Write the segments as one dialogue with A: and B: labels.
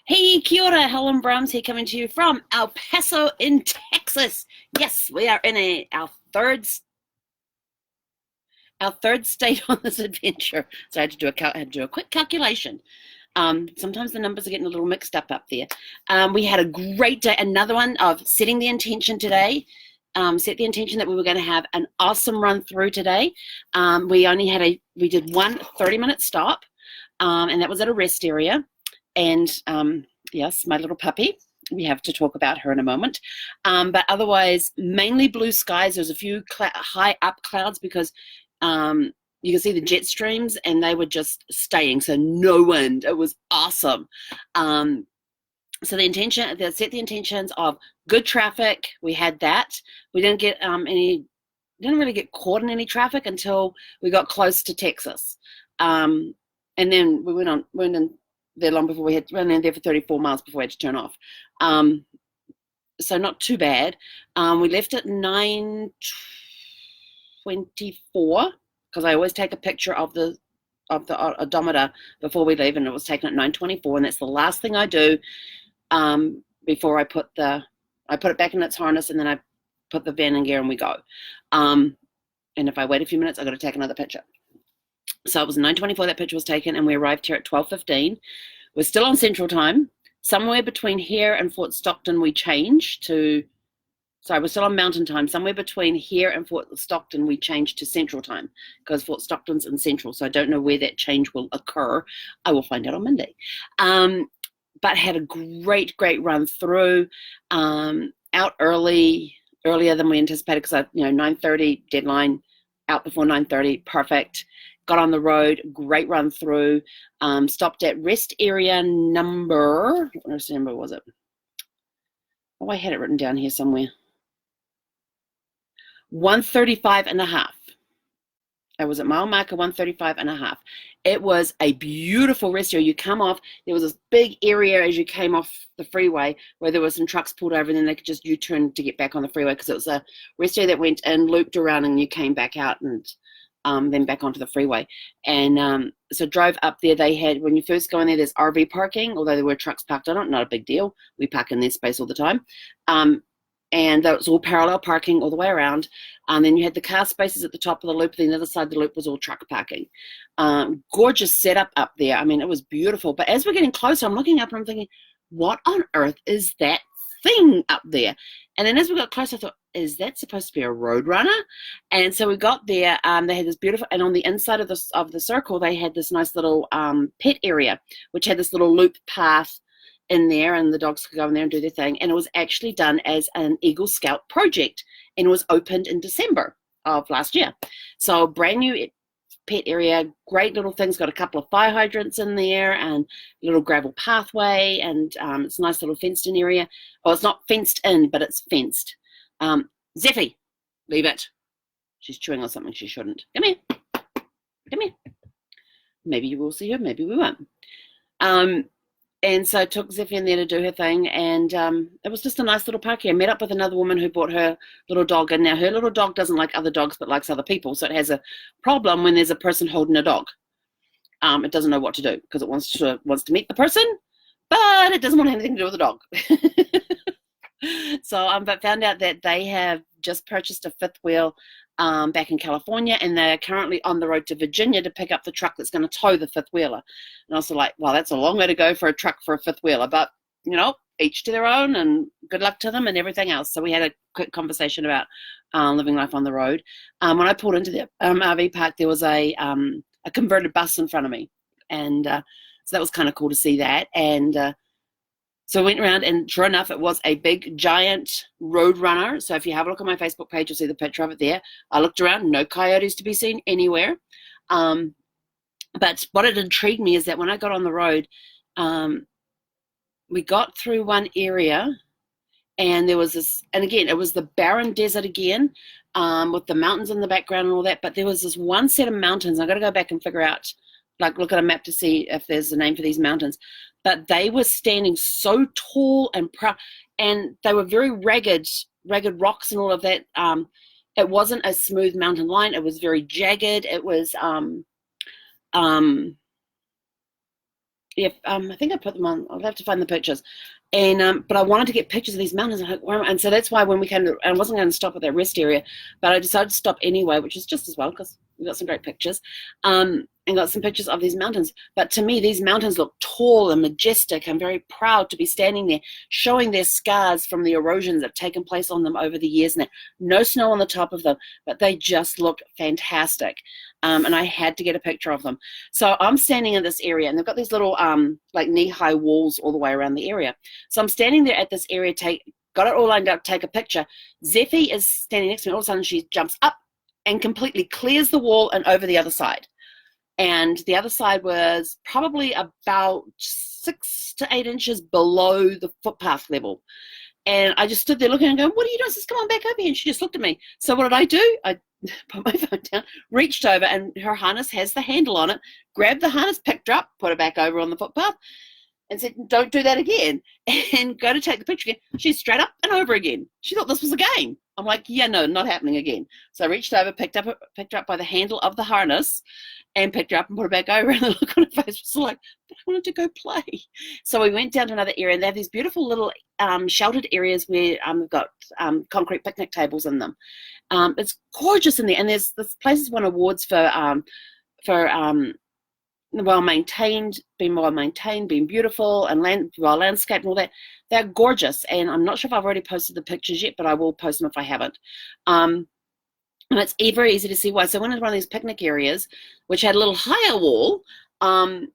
A: Hey, kia ora, Helen Brahms here, coming to you from El Paso in Texas. Yes, we are in our third state on this adventure. So I had to do a quick calculation. Sometimes the numbers are getting a little mixed up there. We had a great day. Another one of setting the intention today. Set the intention that we were going to have an awesome run through today. We did one 30-minute stop, and that was at a rest area. And yes, my little puppy. We have to talk about her in a moment. But otherwise, mainly blue skies. There's a few high up clouds because you can see the jet streams, and they were just staying. So no wind. It was awesome. So set the intentions of good traffic. We had that. We didn't really get caught in any traffic until we got close to Texas. And then we went in there long before we run in there for 34 miles before we had to turn off. So not too bad. We left at 9:24 because I always take a picture of the odometer before we leave, and it was taken at 9:24, and that's the last thing I do before I put it back in its harness, and then I put the van in gear and we go. And if I wait a few minutes, I've got to take another picture. So it was 9:24 that picture was taken, and we arrived here at 12:15. We're still on Central Time. Somewhere between here and Fort Stockton, we changed to. Sorry, we're still on Mountain Time. Somewhere between here and Fort Stockton, we changed to Central Time because Fort Stockton's in Central. So I don't know where that change will occur. I will find out on Monday. But had a great run through. Out earlier than we anticipated because 9:30 deadline. Out before 9:30, perfect. Got on the road, great run through. Stopped at rest area number. What number was it? Oh, I had it written down here somewhere. 135 and a half. I was at mile marker 135 and a half. It was a beautiful rest area. You come off, there was this big area as you came off the freeway where there were some trucks pulled over, and then they could just U-turn to get back on the freeway because it was a rest area that went in, looped around, and you came back out and then back onto the freeway. And so drove up there. They had, when you first go in there, there's RV parking, although there were trucks parked on it, not a big deal. We park in their space all the time. And that was all parallel parking all the way around. Then you had the car spaces at the top of the loop. Then the other side of the loop was all truck parking. Gorgeous setup up there. I mean, it was beautiful. But as we're getting closer, I'm looking up and I'm thinking, what on earth is that thing up there? And then as we got closer, I thought, is that supposed to be a road runner? And so we got there. They had this beautiful, and on the inside of the circle, they had this nice little pet area, which had this little loop path in there, and the dogs could go in there and do their thing. And it was actually done as an Eagle Scout project, and it was opened in December of last year. So brand new pet area, great little things, got a couple of fire hydrants in there and a little gravel pathway, and it's a nice little fenced in area. Well, it's not fenced in, but it's fenced. Zephy, leave it. She's chewing on something she shouldn't. Come here. Come here. Maybe you will see her, maybe we won't. And so I took Zephy in there to do her thing, and it was just a nice little park here. I met up with another woman who brought her little dog in. Now, her little dog doesn't like other dogs but likes other people, so it has a problem when there's a person holding a dog. It doesn't know what to do because it wants to meet the person, but it doesn't want anything to do with the dog. So, but found out that they have just purchased a fifth wheel back in California, and they're currently on the road to Virginia to pick up the truck that's going to tow the fifth wheeler. And I was like, well, that's a long way to go for a truck for a fifth wheeler, but each to their own, and good luck to them and everything else. So we had a quick conversation about living life on the road. When I pulled into the RV park, there was a converted bus in front of me, and so that was kind of cool to see that. And so I went around, and sure enough, it was a big, giant road runner. So if you have a look at my Facebook page, you'll see the picture of it there. I looked around, no coyotes to be seen anywhere. But what had intrigued me is that when I got on the road, we got through one area, and there was this, and again, it was the barren desert again, with the mountains in the background and all that. But there was this one set of mountains. I've got to go back and figure out, look at a map to see if there's a name for these mountains. But they were standing so tall and proud, and they were very ragged rocks and all of that. It wasn't a smooth mountain line. It was very jagged. It was yeah, I think I put them on. I'll have to find the pictures. And but I wanted to get pictures of these mountains, and so that's why when we came to, I wasn't going to stop at that rest area, but I decided to stop anyway, which is just as well because we got some great pictures, and got some pictures of these mountains. But to me, these mountains look tall and majestic. I'm very proud to be standing there, showing their scars from the erosions that have taken place on them over the years. And no snow on the top of them, but they just look fantastic. And I had to get a picture of them. So I'm standing in this area, and they've got these little like knee-high walls all the way around the area. So I'm standing there at this area, got it all lined up, take a picture. Zephy is standing next to me. All of a sudden, she jumps up and completely clears the wall and over the other side. And the other side was probably about 6 to 8 inches below the footpath level. And I just stood there looking and going, what are you doing? I says, come on back over here. And she just looked at me. So what did I do? I put my phone down, reached over, and her harness has the handle on it, grabbed the harness, picked her up, put her back over on the footpath, and said, don't do that again. And go to take the picture again. She's straight up and over again. She thought this was a game. I'm like, yeah, no, not happening again. So I reached over, picked her up by the handle of the harness, and picked her up and put her back over. And the look on her face was like, but I wanted to go play. So we went down to another area, and they have these beautiful little sheltered areas where they've got concrete picnic tables in them. It's gorgeous in there, and this place has won awards for well maintained, being beautiful, and well landscaped and all that. They're gorgeous, and I'm not sure if I've already posted the pictures yet, but I will post them if I haven't. And it's very easy to see why. So I went into one of these picnic areas, which had a little higher wall. Well,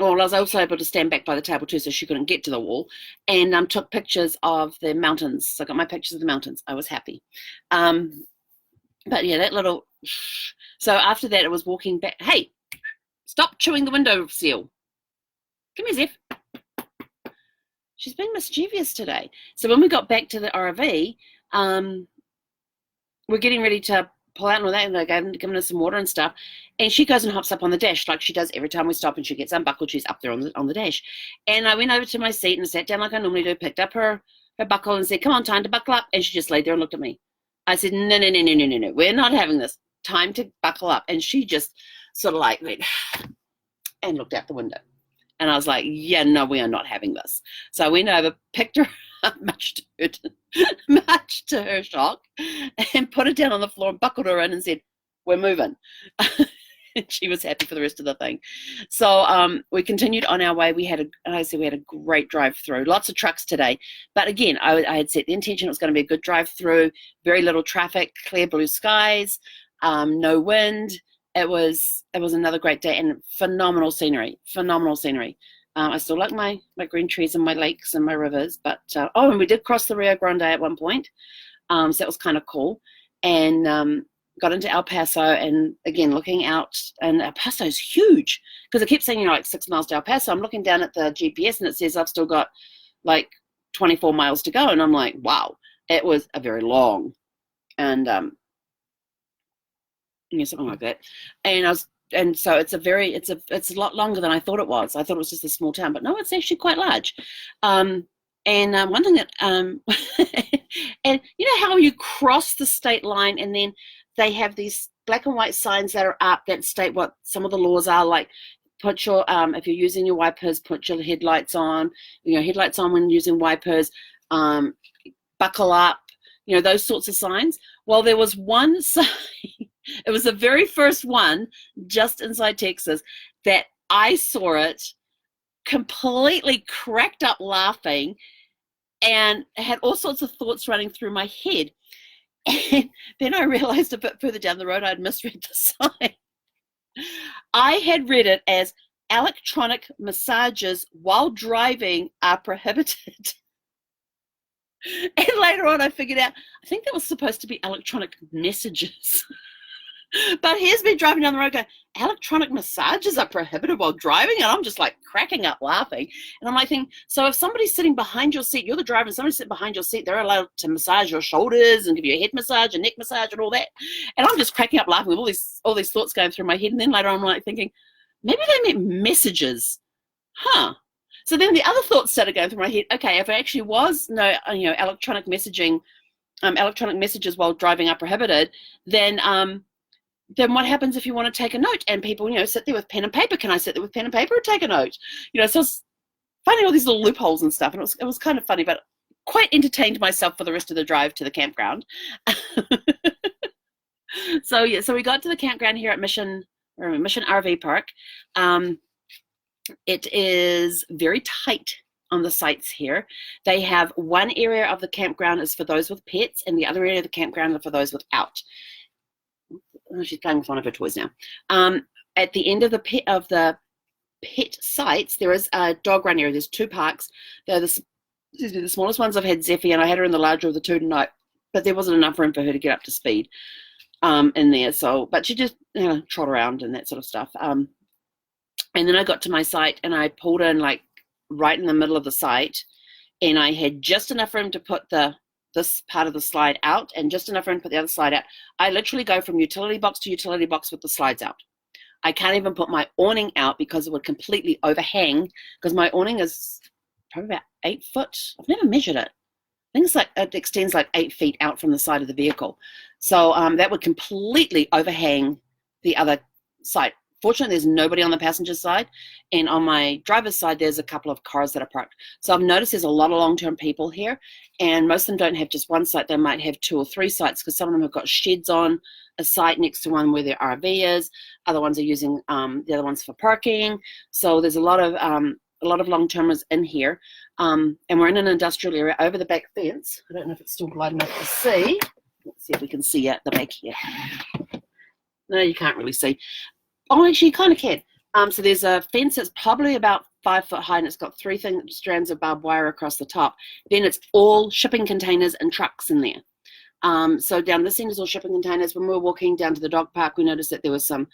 A: I was also able to stand back by the table too, so she couldn't get to the wall, and took pictures of the mountains. So I got my pictures of the mountains. I was happy. But yeah, that little. So after that, it was walking back. Hey, stop chewing the window seal. Come here, Zeph. She's been mischievous today. So when we got back to the RV, we're getting ready to pull out and all that, and they're giving us some water and stuff. And she goes and hops up on the dash like she does every time we stop, and she gets unbuckled. She's up there on the dash. And I went over to my seat and sat down like I normally do, picked up her buckle and said, come on, time to buckle up. And she just laid there and looked at me. I said, no, we're not having this. Time to buckle up. And she just sort of like went and looked out the window. And I was like, yeah, no, we are not having this. So I went over, picked her up, much to her shock, and put her down on the floor and buckled her in and said, we're moving. And she was happy for the rest of the thing. So we continued on our way. We had a great drive through. Lots of trucks today. But again, I had set the intention it was going to be a good drive through, very little traffic, clear blue skies, no wind. It was another great day, and phenomenal scenery. I still like my green trees and my lakes and my rivers, but and we did cross the Rio Grande at one point, so that was kind of cool. And got into El Paso, and again looking out, and El Paso is huge because it keeps saying like 6 miles to El Paso. I'm looking down at the GPS, and it says I've still got like 24 miles to go, and I'm like, wow, it was a very long, and yeah, something like that. And so it's a lot longer than I thought it was. I thought it was just a small town, but no, it's actually quite large. And one thing that and you know how you cross the state line, and then they have these black and white signs that are up that state what some of the laws are, like put your if you're using your wipers, put your headlights on, headlights on when using wipers, buckle up, those sorts of signs. Well, there was one sign. It was the very first one just inside Texas that I saw it, completely cracked up laughing, and had all sorts of thoughts running through my head. And then I realized a bit further down the road I'd misread the sign. I had read it as electronic massages while driving are prohibited. And later on I figured out, I think that was supposed to be electronic messages. But here's me driving down the road going, electronic massages are prohibited while driving? And I'm just like cracking up laughing. And I'm like thinking, so if somebody's sitting behind your seat, you're the driver, and somebody's sitting behind your seat, they're allowed to massage your shoulders and give you a head massage, a neck massage and all that. And I'm just cracking up laughing with all these thoughts going through my head. And then later on I'm like thinking, maybe they meant messages. Huh. So then the other thoughts started going through my head. Okay, if it actually was electronic messages while driving are prohibited, then then what happens if you want to take a note? And people, sit there with pen and paper. Can I sit there with pen and paper and take a note? So it's finding all these little loopholes and stuff. And it was kind of funny, but quite entertained myself for the rest of the drive to the campground. So we got to the campground here at Mission RV Park. It is very tight on the sites here. They have one area of the campground is for those with pets, and the other area of the campground is for those without. Oh, she's playing with one of her toys now. At the end of the pet sites, there is a dog run area. There's 2 parks. They're the smallest ones. I've had Zephy, and I had her in the larger of the 2 tonight, but there wasn't enough room for her to get up to speed in there. But she just trot around and that sort of stuff. And then I got to my site, and I pulled in like right in the middle of the site, and I had just enough room to put this part of the slide out and just enough room to put the other slide out. I literally go from utility box to utility box with the slides out. I can't even put my awning out because it would completely overhang, because my awning is probably about 8 foot. I've never measured it. I think it extends like 8 feet out from the side of the vehicle. So that would completely overhang the other side. Fortunately, there's nobody on the passenger side, and on my driver's side, there's a couple of cars that are parked. So I've noticed there's a lot of long-term people here, and most of them don't have just one site. They might have 2 or 3 sites, because some of them have got sheds on a site next to one where their RV is. Other ones are using the other ones for parking. So there's a lot of long-termers in here, and we're in an industrial area over the back fence. I don't know if it's still light enough to see. Let's see if we can see at the back here. No, you can't really see. Oh, actually, you kind of can. So there's a fence that's probably about 5 foot high, and it's got 3 strands of barbed wire across the top. Then it's all shipping containers and trucks in there. So down this end is all shipping containers. When we were walking down to the dog park, we noticed that there was some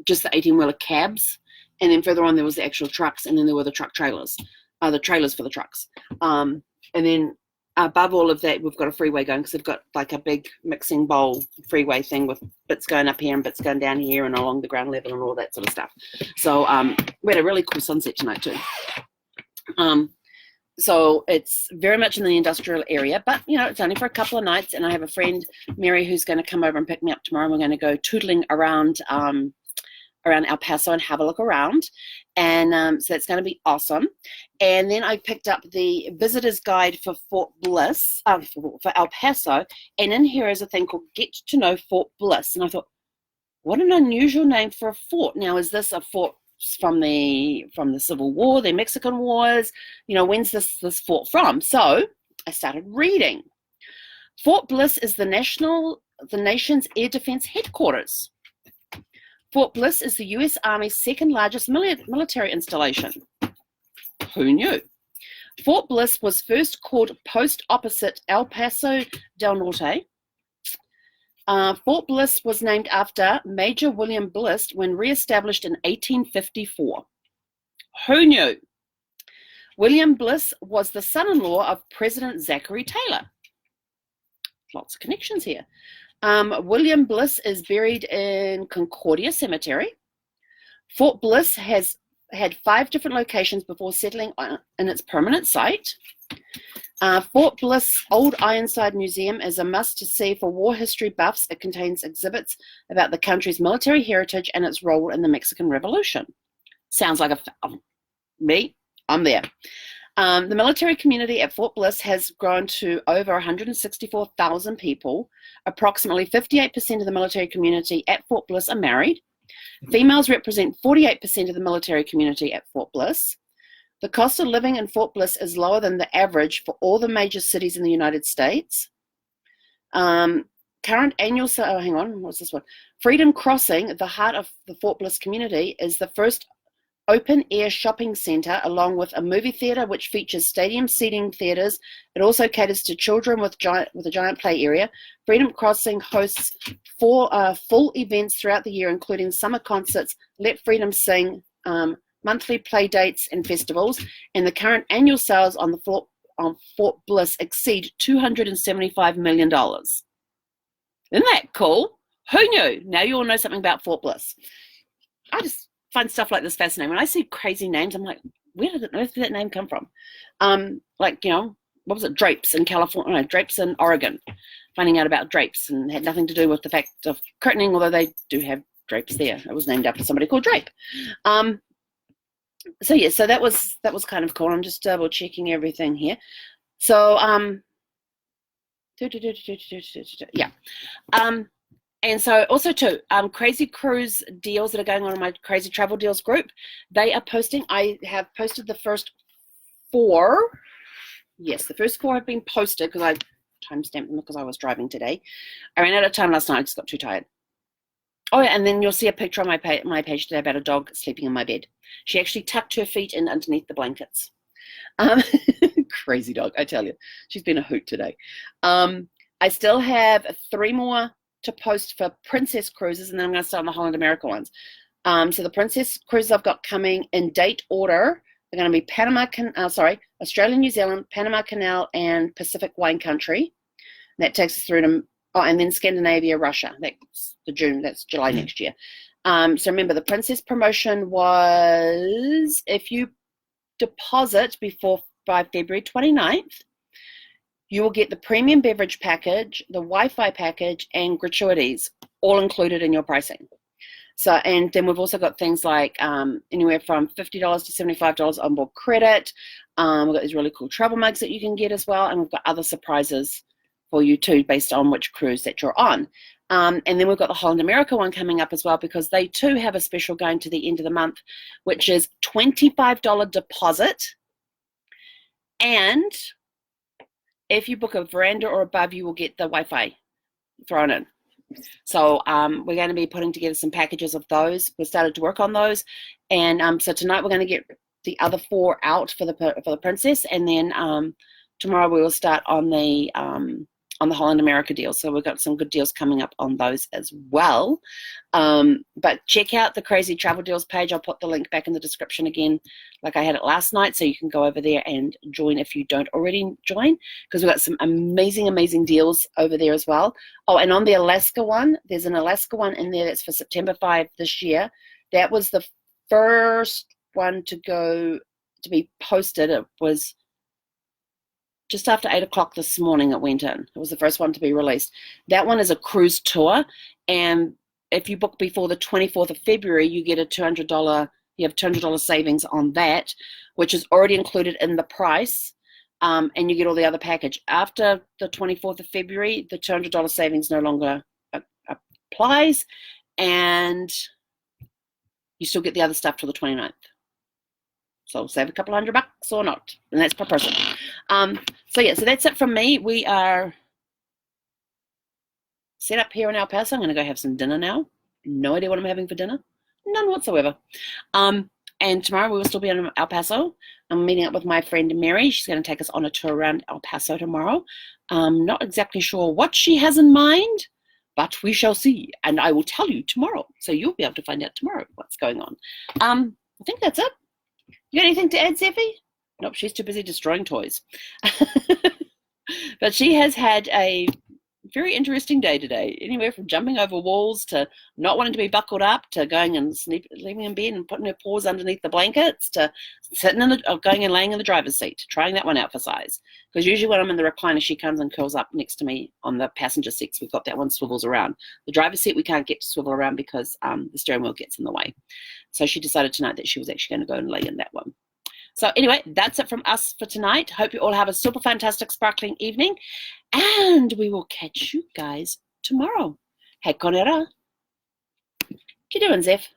A: just the 18-wheeler cabs, and then further on there was the actual trucks, and then there were the truck trailers, the trailers for the trucks. And then above all of that, we've got a freeway going, because they've got like a big mixing bowl freeway thing with bits going up here and bits going down here and along the ground level and all that sort of stuff. So we had a really cool sunset tonight too. So it's very much in the industrial area, but it's only for a couple of nights, and I have a friend, Mary, who's going to come over and pick me up tomorrow, and we're going to go tootling around El Paso and have a look around, and so that's going to be awesome. And then I picked up the visitor's guide for Fort Bliss, for El Paso, and in here is a thing called Get to Know Fort Bliss, and I thought, what an unusual name for a fort. Now, is this a fort from the Civil War, the Mexican Wars? When's this fort from? So I started reading. Fort Bliss is the nation's air defense headquarters. Fort Bliss is the U.S. Army's second largest military installation. Who knew? Fort Bliss was first called post opposite El Paso del Norte. Fort Bliss was named after Major William Bliss when re-established in 1854. Who knew? William Bliss was the son-in-law of President Zachary Taylor. Lots of connections here. William Bliss is buried in Concordia Cemetery. Fort Bliss has had 5 different locations before settling in its permanent site. Fort Bliss Old Ironside Museum is a must-see for war history buffs. It contains exhibits about the country's military heritage and its role in the Mexican Revolution. Sounds like me. I'm there. The military community at Fort Bliss has grown to over 164,000 people. Approximately 58% of the military community at Fort Bliss are married. Females represent 48% of the military community at Fort Bliss. The cost of living in Fort Bliss is lower than the average for all the major cities in the United States. Current annual what's this one? Freedom Crossing, the heart of the Fort Bliss community, is the first open-air shopping center, along with a movie theater which features stadium seating theaters. It also caters to children with a giant play area. Freedom Crossing hosts 4 full events throughout the year, including summer concerts, Let Freedom Sing, monthly play dates and festivals, and the current annual sales on Fort Bliss exceed $275 million. Isn't that cool? Who knew? Now you all know something about Fort Bliss. I just find stuff like this fascinating. When I see crazy names, I'm like, where did that name come from? What was it? Drapes in California, no, Drapes in Oregon. finding out about drapes, and had nothing to do with the fact of curtaining, although they do have drapes there. It was named after somebody called Drape. So yeah, so that was kind of cool. I'm just double checking everything here. So yeah. And so also too, Crazy Cruise deals that are going on in my Crazy Travel Deals group, they are posting. I have posted the first 4. Yes, the first 4 have been posted because I timestamped them because I was driving today. I ran out of time last night. I just got too tired. Oh, yeah, and then you'll see a picture on my page today about a dog sleeping in my bed. She actually tucked her feet in underneath the blankets. Crazy dog, I tell you. She's been a hoot today. I still have 3 more to post for Princess Cruises, and then I'm going to start on the Holland America ones. So the Princess Cruises I've got coming in date order. They're going to be Australia, New Zealand, Panama Canal, and Pacific Wine Country. That takes us through to, and then Scandinavia, Russia. That's July next year. So remember, the Princess promotion was if you deposit by February 29th, you will get the premium beverage package, the Wi-Fi package, and gratuities all included in your pricing. So, and then we've also got things like anywhere from $50 to $75 on board credit. We've got these really cool travel mugs that you can get as well, and we've got other surprises for you too, based on which cruise that you're on. And then we've got the Holland America one coming up as well, because they too have a special going to the end of the month, which is $25 deposit. And if you book a veranda or above, you will get the Wi-Fi thrown in. So we're going to be putting together some packages of those. We started to work on those, and so tonight we're going to get the other 4 out for the Princess, and then tomorrow we will start on the Holland America deal. So we've got some good deals coming up on those as well. But check out the Crazy Travel Deals page. I'll put the link back in the description again, like I had it last night, so you can go over there and join if you don't already join, because we've got some amazing deals over there as well. Oh, and on the Alaska one, there's an Alaska one in there that's for September 5 this year. That was the first one to be posted. It was just after 8 o'clock this morning it went in. It was the first one to be released. That one is a cruise tour, and if you book before the 24th of February, you get a $200, you have $200 savings on that, which is already included in the price, and you get all the other package. After the 24th of February, the $200 savings no longer applies, and you still get the other stuff till the 29th. So save a couple $100 or not, and that's per person. So yeah, so that's it from me. We are set up here in El Paso. I'm going to go have some dinner now. No idea what I'm having for dinner. None whatsoever. And tomorrow we will still be in El Paso. I'm meeting up with my friend Mary. She's going to take us on a tour around El Paso tomorrow. Not exactly sure what she has in mind, but we shall see. And I will tell you tomorrow. So you'll be able to find out tomorrow what's going on. I think that's it. You got anything to add, Zephy? Nope, she's too busy destroying toys. But she has had a very interesting day today. Anywhere from jumping over walls to not wanting to be buckled up to going and leaving in bed and putting her paws underneath the blankets to going and laying in the driver's seat, trying that one out for size. Because usually when I'm in the recliner, she comes and curls up next to me on the passenger seats. We've got that one swivels around. The driver's seat we can't get to swivel around because the steering wheel gets in the way. So she decided tonight that she was actually going to go and lay in that one. So anyway, that's it from us for tonight. Hope you all have a super fantastic, sparkling evening. And we will catch you guys tomorrow. Hei konera. What you doing, Zeph?